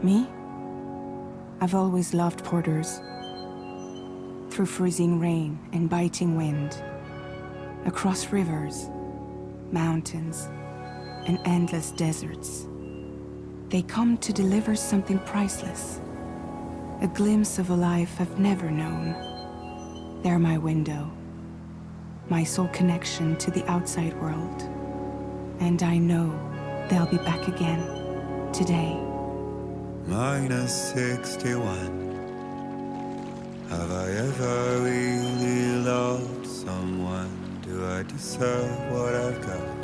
Me? I've always loved porters. Through freezing rain and biting wind, across rivers, mountains, and endless deserts, they come to deliver something priceless, a glimpse of a life I've never known. They're my window, my sole connection to the outside world, and I know they'll be back again today. -61. Have I ever really loved someone? Do I deserve what I've got?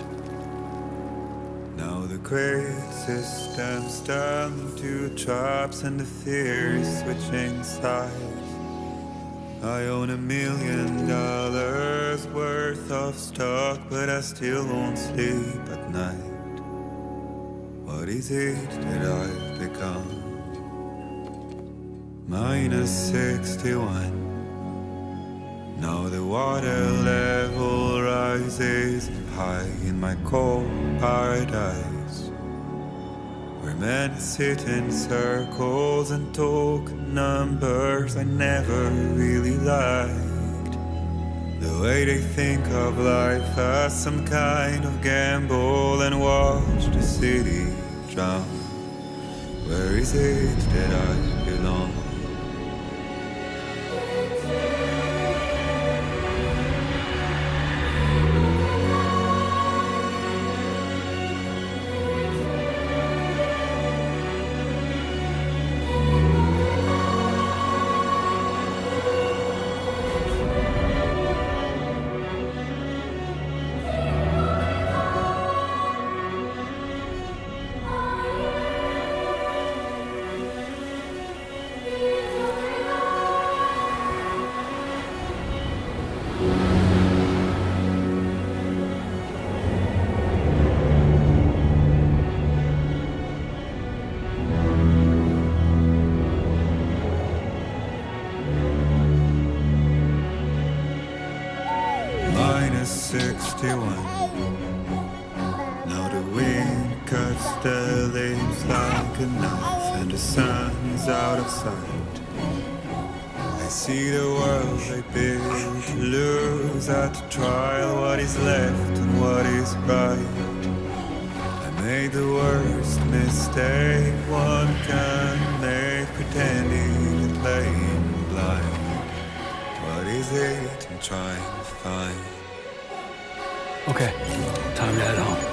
Now the great system's turned into traps and the fear is switching sides. I own $1 million worth of stock, but I still won't sleep at night. What is it that I've become? -61. Now the water level rises high in my cold paradise, where men sit in circles and talk numbers I never really liked. The way they think of life as some kind of gamble and watch the city drown. Where is it that I belong? -61. Now the wind cuts the leaves like a knife, and the sun's out of sight. I see the world I built to lose at the trial, what is left and what is right. I made the worst mistake one can make, pretending and playing blind. What is it I'm trying to find? Okay, time to head home.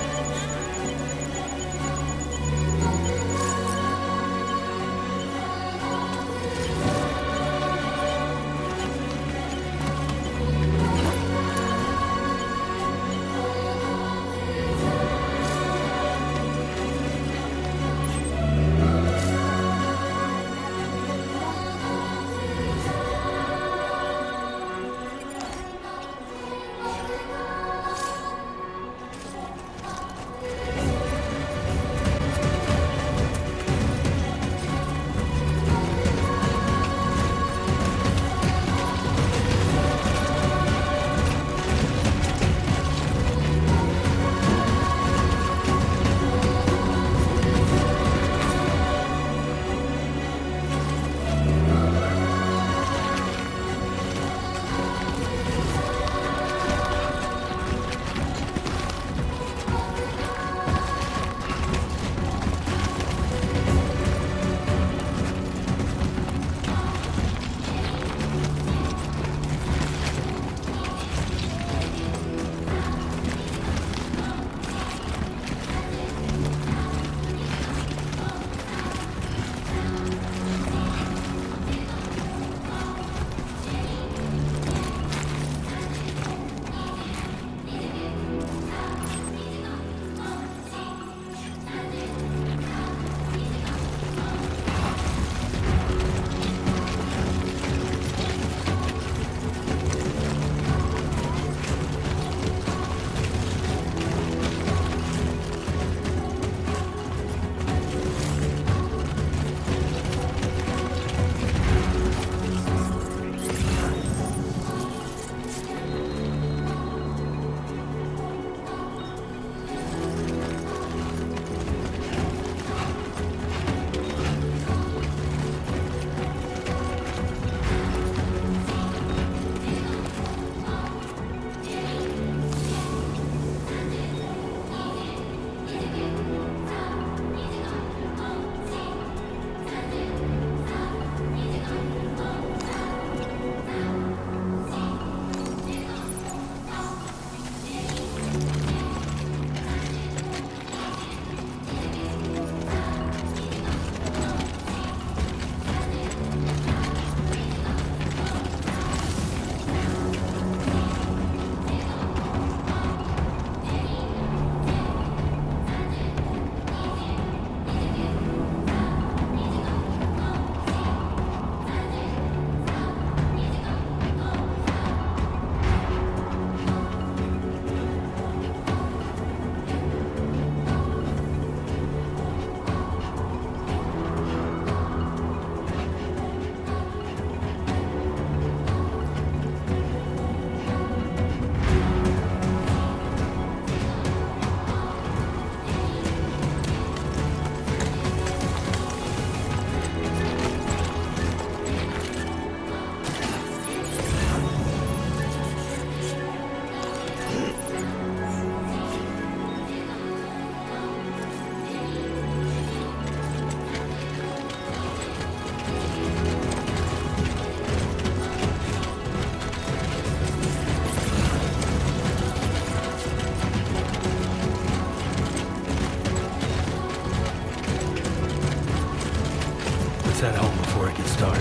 Let's head home before it gets dark.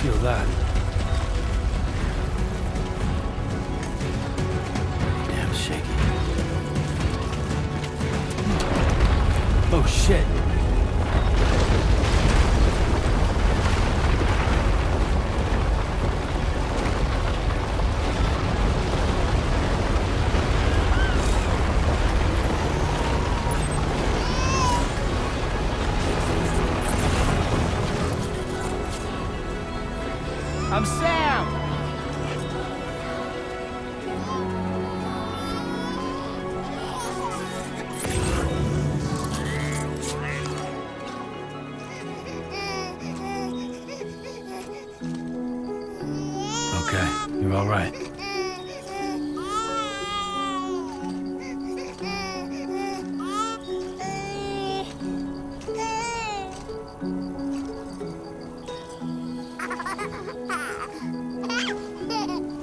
Feel that. Damn shaky. Oh shit. I'm Sam! Okay, you're all right.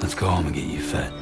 Let's go home and get you fed.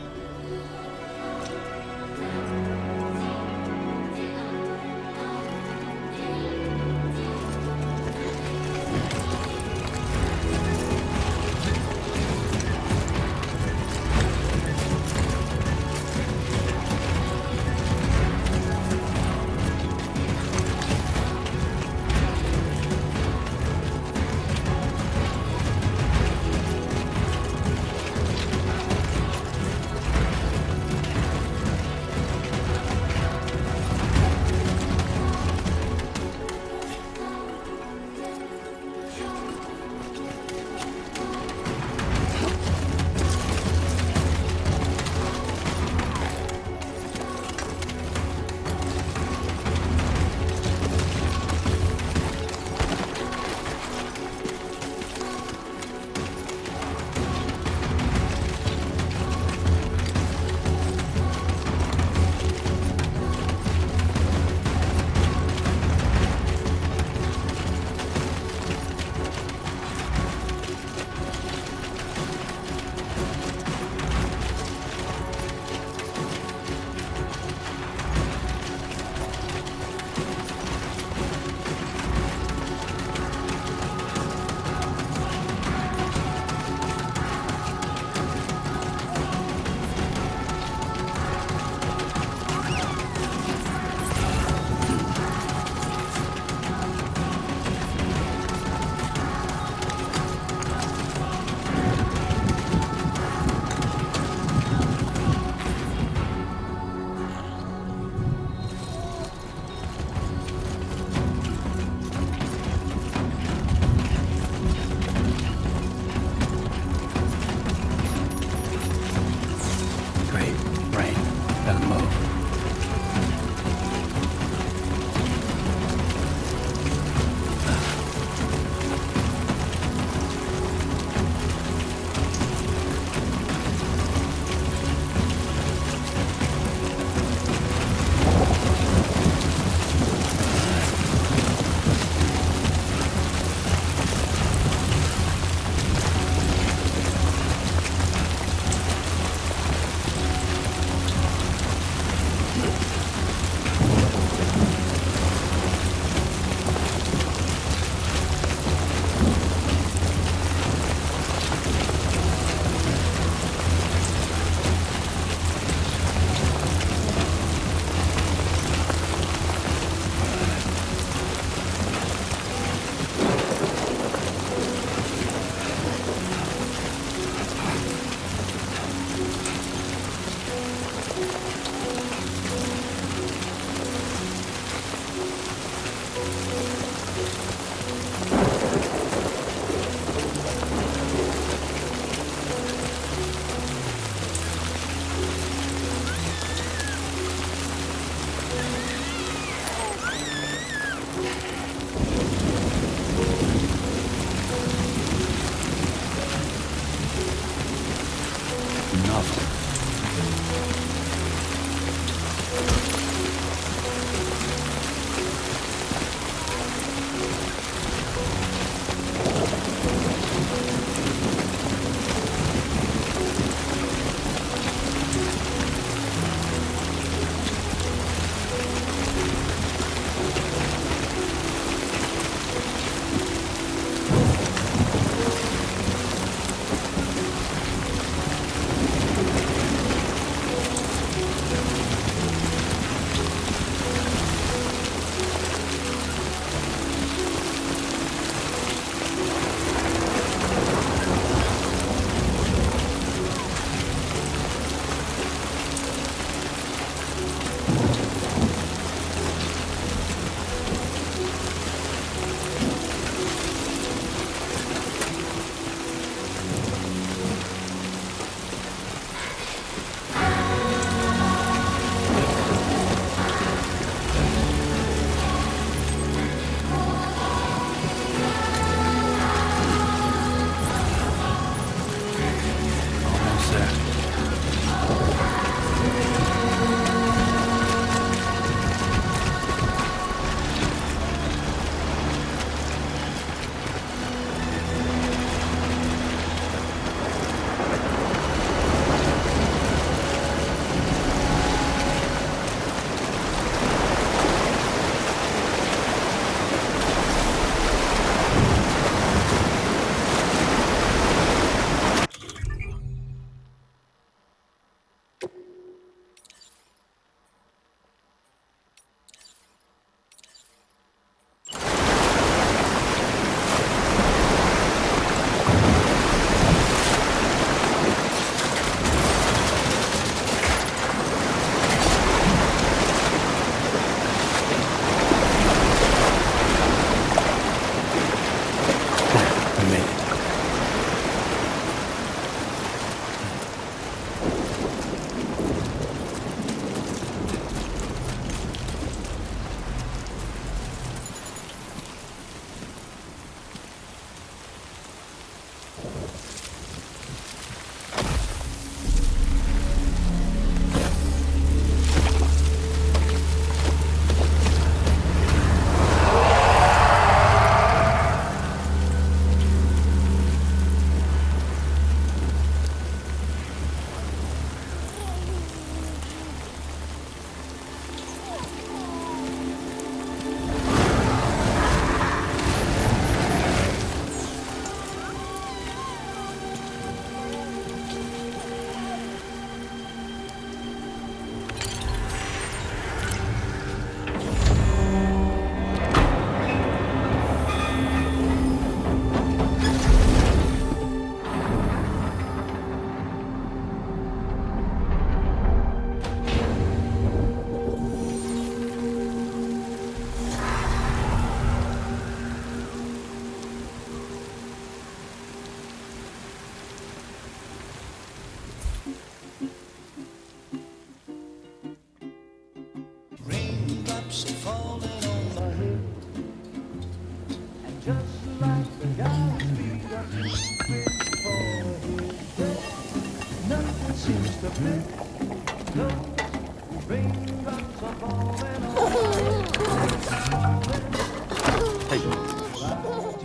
Hey.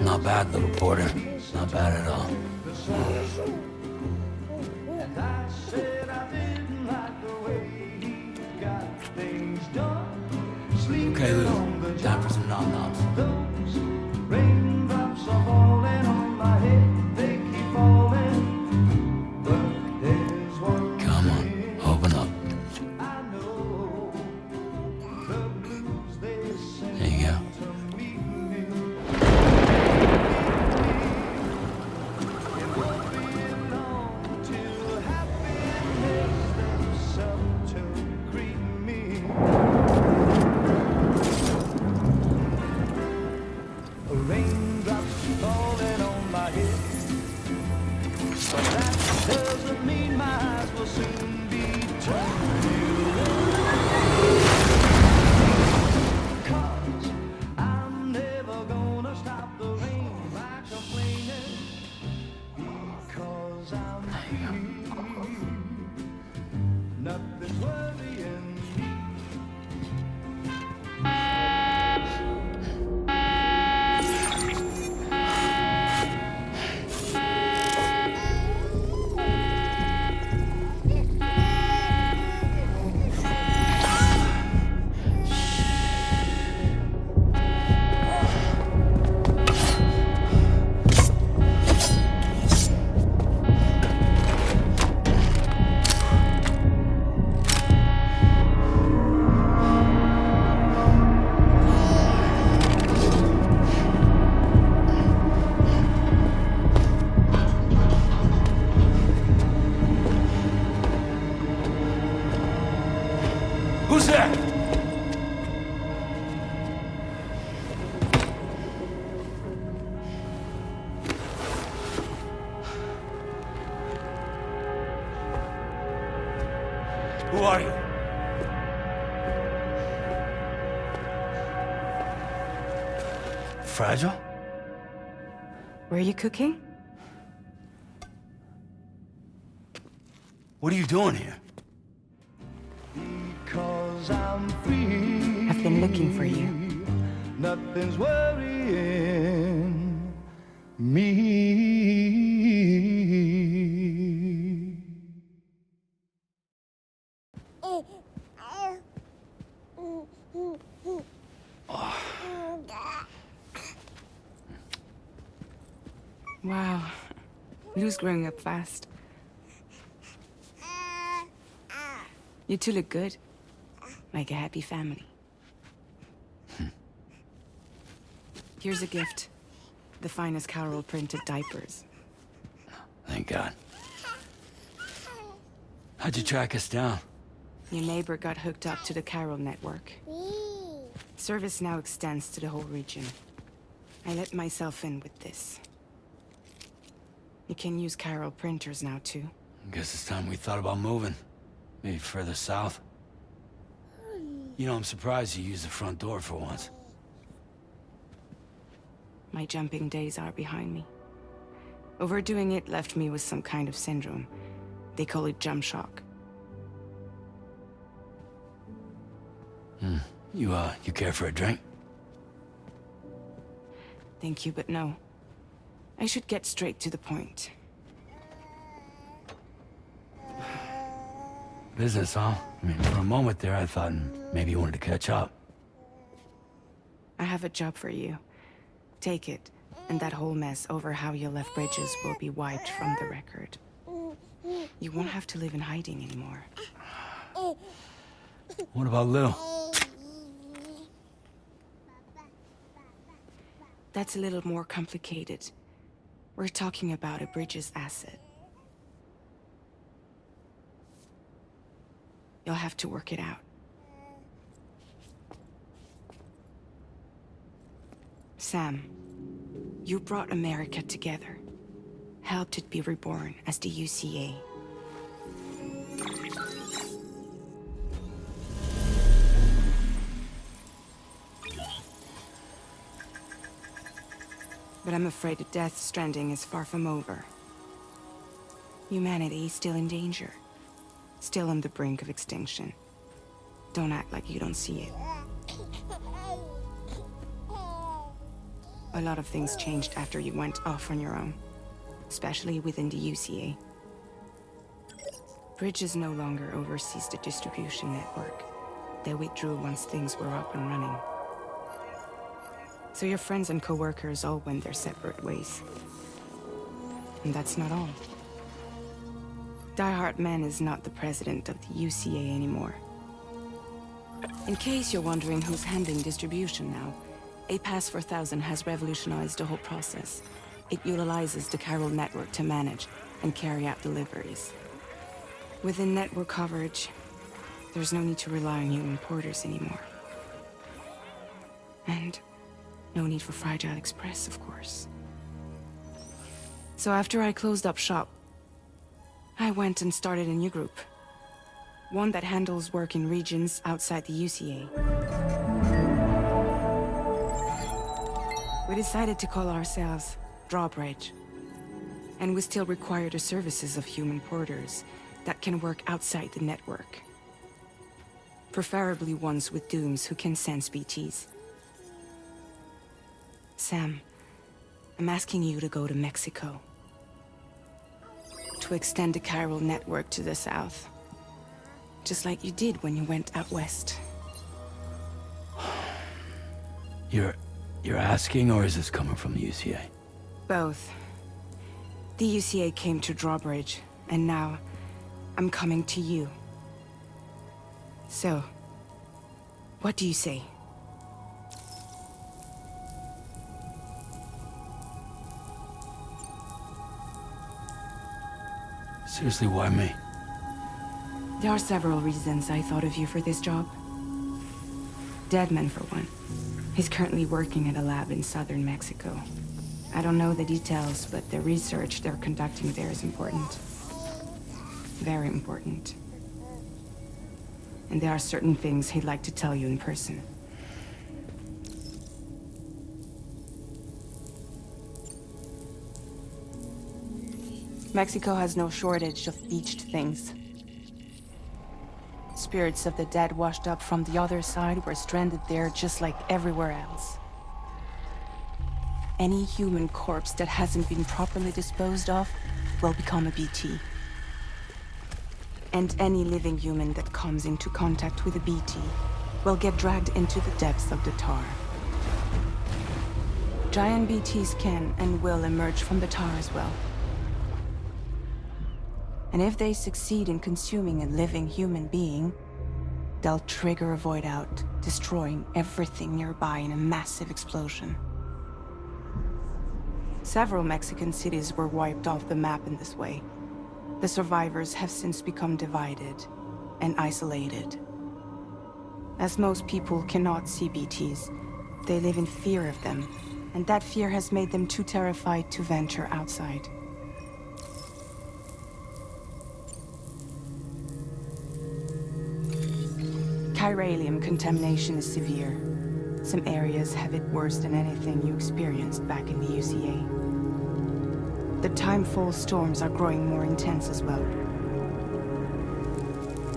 Not bad, little Porter. Not bad at all. Okay, Lou. Time for some nom-noms. Raindrops are falling on my head, they keep falling. But there's one Come on, open up. I know, the blues they sing There you go. to me. It won't be long till happiness themselves to greet me. Raindrops falling on my head, but that doesn't mean my eyes will soon be turned to 'cause I'm never gonna stop the rain by complaining, because I'm free. Nothing's worrying me. Who's there? Who are you? Fragile? Were you cooking? What are you doing here? Because I'm free. I've been looking for you. Nothing's worrying me. Wow. Lou's growing up fast. You two look good. Like a happy family. Here's a gift. The finest Carol printed diapers. Thank God. How'd you track us down? Your neighbor got hooked up to the Carol network. Service now extends to the whole region. I let myself in with this. You can use Carol printers now, too. Guess it's time we thought about moving. Maybe further south. You know, I'm surprised you used the front door for once. My jumping days are behind me. Overdoing it left me with some kind of syndrome. They call it jump shock. You care for a drink? Thank you, but no. I should get straight to the point. Business, huh? I mean, for a moment there, I thought maybe you wanted to catch up. I have a job for you. Take it, and that whole mess over how you left Bridges will be wiped from the record. You won't have to live in hiding anymore. What about Lou? That's a little more complicated. We're talking about a Bridges asset. You'll have to work it out. Sam, you brought America together. Helped it be reborn as the UCA. But I'm afraid the Death Stranding is far from over. Humanity is still in danger. Still on the brink of extinction. Don't act like you don't see it. A lot of things changed after you went off on your own, especially within the UCA. Bridges no longer oversees the distribution network. They withdrew once things were up and running. So your friends and co-workers all went their separate ways. And that's not all. Die Hartman is not the president of the UCA anymore. In case you're wondering who's handling distribution now, A Pass 4000 has revolutionized the whole process. It utilizes the chiral network to manage and carry out deliveries. Within network coverage, there's no need to rely on human porters anymore. And no need for Fragile Express, of course. So after I closed up shop, I went and started a new group. One that handles work in regions outside the UCA. We decided to call ourselves Drawbridge. And we still require the services of human porters that can work outside the network. Preferably ones with dooms who can sense BTs. Sam, I'm asking you to go to Mexico. To extend the chiral network to the south. Just like you did when you went out west. You're asking, or is this coming from the UCA? Both. The UCA came to Drawbridge, and now I'm coming to you. So, what do you say? Seriously, why me? There are several reasons I thought of you for this job. Deadman, for one. He's currently working at a lab in southern Mexico. I don't know the details, but the research they're conducting there is important. Very important. And there are certain things he'd like to tell you in person. Mexico has no shortage of beached things. Spirits of the dead washed up from the other side were stranded there just like everywhere else. Any human corpse that hasn't been properly disposed of will become a BT. And any living human that comes into contact with a BT will get dragged into the depths of the tar. Giant BTs can and will emerge from the tar as well. And if they succeed in consuming a living human being, they'll trigger a void out, destroying everything nearby in a massive explosion. Several Mexican cities were wiped off the map in this way. The survivors have since become divided and isolated. As most people cannot see BTs, they live in fear of them, and that fear has made them too terrified to venture outside. Chiralium contamination is severe. Some areas have it worse than anything you experienced back in the UCA. The timefall storms are growing more intense as well.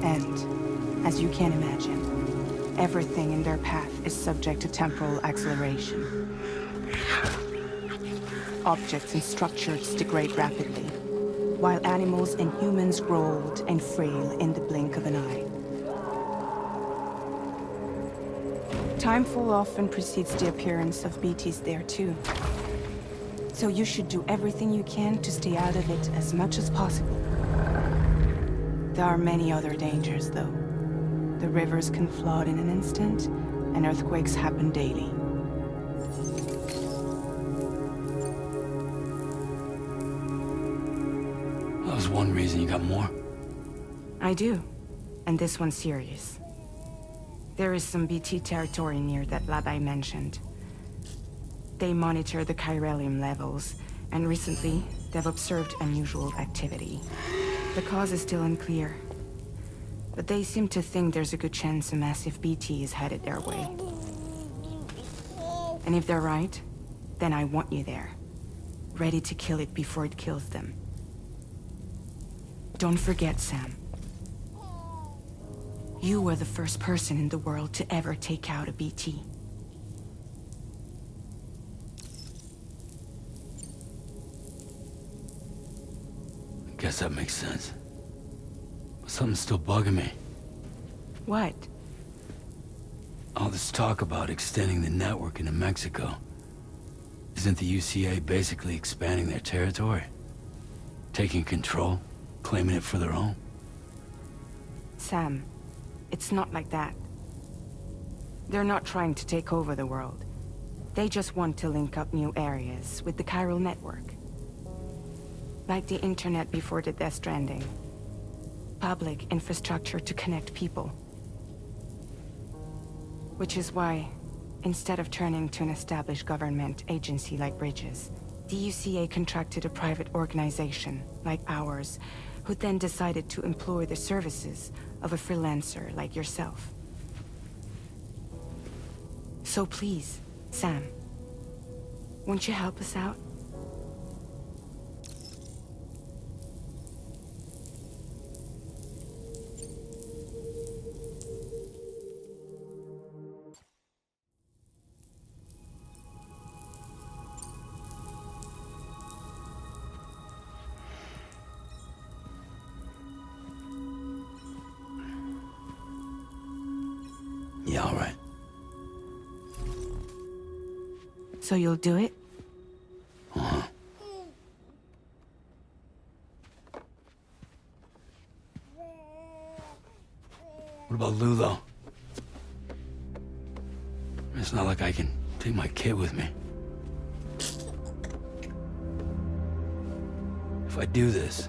And, as you can imagine, everything in their path is subject to temporal acceleration. Objects and structures degrade rapidly, while animals and humans grow old and frail in the blink of an eye. Timefall often precedes the appearance of BTs there too. So you should do everything you can to stay out of it as much as possible. There are many other dangers, though. The rivers can flood in an instant, and earthquakes happen daily. That was one reason you got more. I do, and this one's serious. There is some BT territory near that lab I mentioned. They monitor the chiralium levels, and recently, they've observed unusual activity. The cause is still unclear, but they seem to think there's a good chance a massive BT is headed their way. And if they're right, then I want you there, ready to kill it before it kills them. Don't forget, Sam. You were the first person in the world to ever take out a BT. Guess that makes sense. But something's still bugging me. What? All this talk about extending the network into Mexico. Isn't the UCA basically expanding their territory? Taking control? Claiming it for their own? Sam, it's not like that. They're not trying to take over the world. They just want to link up new areas with the chiral network. Like the internet before the Death Stranding. Public infrastructure to connect people. Which is why, instead of turning to an established government agency like Bridges, the UCA contracted a private organization, like ours, who then decided to employ the services of a freelancer like yourself. So please, Sam, won't you help us out? Yeah, all right. So you'll do it? Uh-huh. What about Lou, though? It's not like I can take my kid with me. If I do this,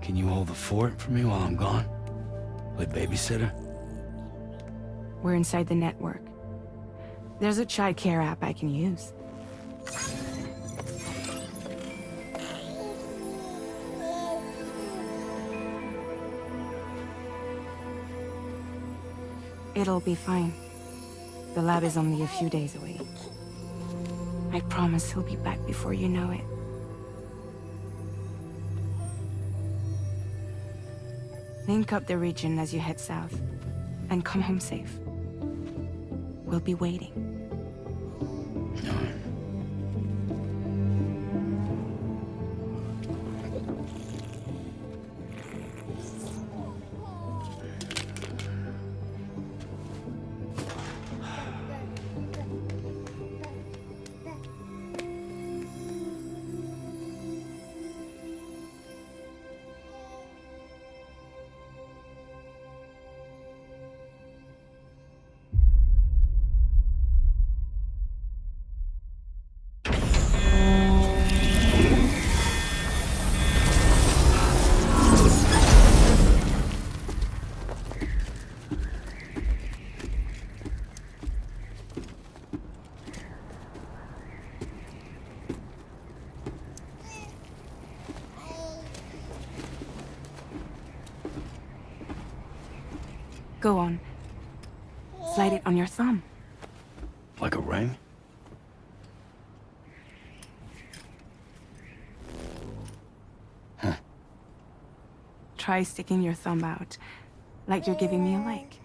can you hold the fort for me while I'm gone? Play babysitter? We're inside the network. There's a child care app I can use. It'll be fine. The lab is only a few days away. I promise he'll be back before you know it. Link up the region as you head south, and come home safe. We'll be waiting. All right. Go on. Slide it on your thumb. Like a ring? Huh. Try sticking your thumb out, like you're giving me a like.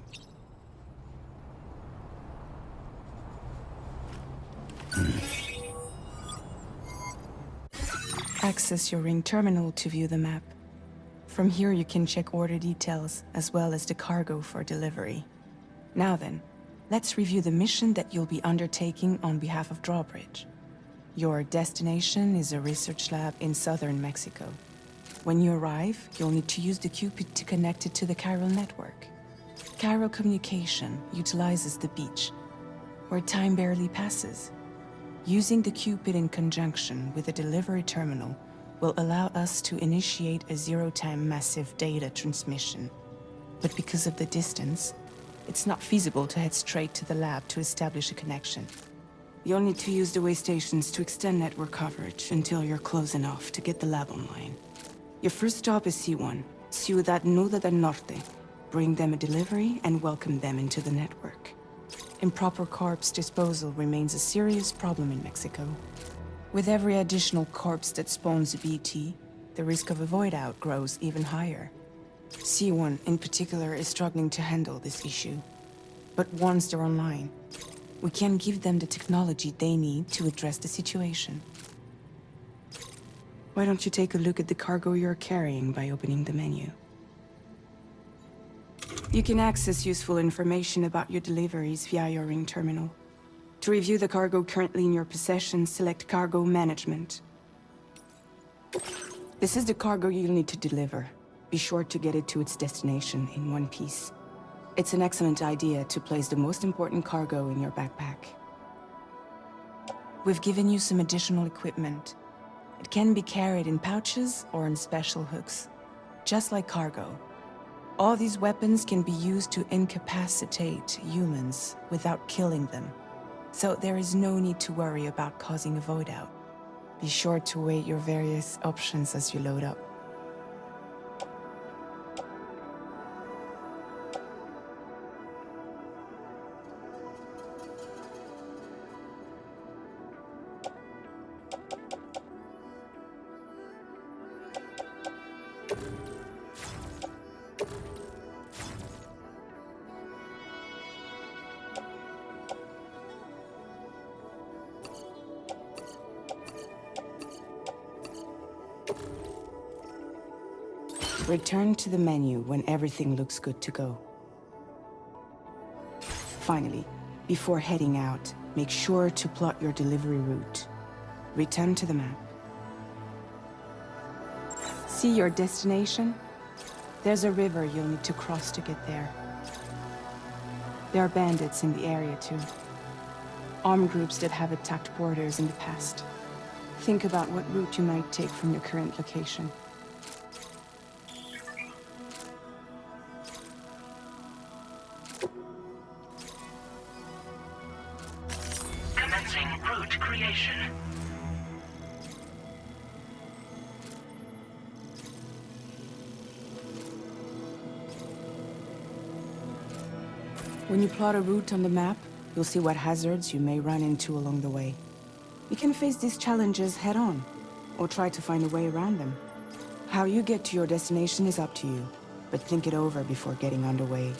Access your ring terminal to view the map. From here you can check order details, as well as the cargo for delivery. Now then, let's review the mission that you'll be undertaking on behalf of Drawbridge. Your destination is a research lab in southern Mexico. When you arrive, you'll need to use the Cupid to connect it to the chiral network. Chiral communication utilizes the beach, where time barely passes. Using the Cupid in conjunction with a delivery terminal will allow us to initiate a zero-time massive data transmission. But because of the distance, it's not feasible to head straight to the lab to establish a connection. You'll need to use the way stations to extend network coverage until you're close enough to get the lab online. Your first stop is C1, Ciudad Nuda del Norte. Bring them a delivery and welcome them into the network. Improper corpse disposal remains a serious problem in Mexico. With every additional corpse that spawns a BT, the risk of a void out grows even higher. C1 in particular is struggling to handle this issue. But once they're online, we can give them the technology they need to address the situation. Why don't you take a look at the cargo you're carrying by opening the menu? You can access useful information about your deliveries via your ring terminal. To review the cargo currently in your possession, select Cargo Management. This is the cargo you'll need to deliver. Be sure to get it to its destination in one piece. It's an excellent idea to place the most important cargo in your backpack. We've given you some additional equipment. It can be carried in pouches or in special hooks, just like cargo. All these weapons can be used to incapacitate humans without killing them. So there is no need to worry about causing a void out. Be sure to weigh your various options as you load up. Return to the menu when everything looks good to go. Finally, before heading out, make sure to plot your delivery route. Return to the map. See your destination? There's a river you'll need to cross to get there. There are bandits in the area too. Armed groups that have attacked borders in the past. Think about what route you might take from your current location. Commencing route creation. When you plot a route on the map, you'll see what hazards you may run into along the way. You can face these challenges head-on, or try to find a way around them. How you get to your destination is up to you, but think it over before getting underway.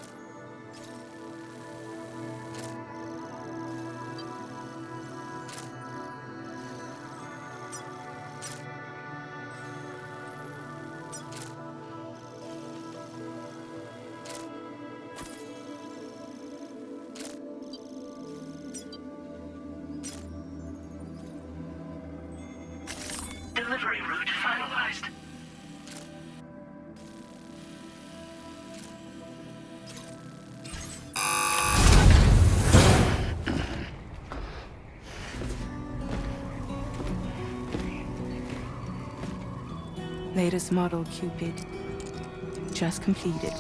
Delivery route finalized. Latest model Cupid. Just completed.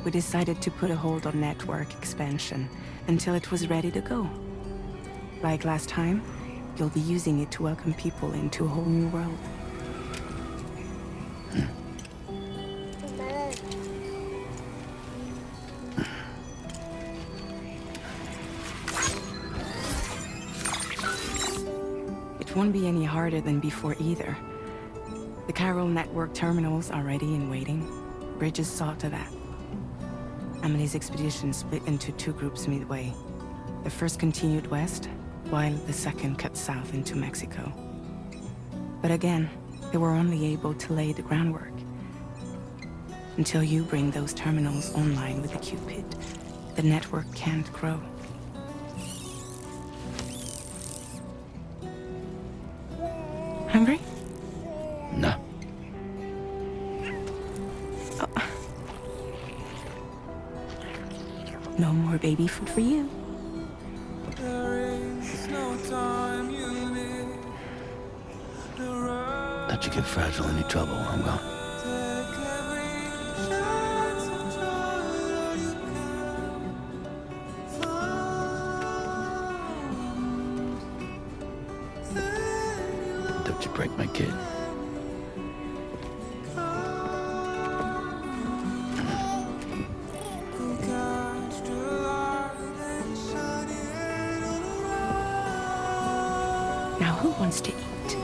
We decided to put a hold on network expansion until it was ready to go. Like last time, you'll be using it to welcome people into a whole new world. It won't be any harder than before either. The chiral network terminals are ready and waiting. Bridges saw to that. Emily's expedition split into two groups midway. The first continued west, while the second cut south into Mexico. But again, they were only able to lay the groundwork. Until you bring those terminals online with the Cupid, the network can't grow. Hungry? No. No more baby food for you. Let you get fragile any trouble, I'm gone. Don't you break my kid. Now who wants to eat?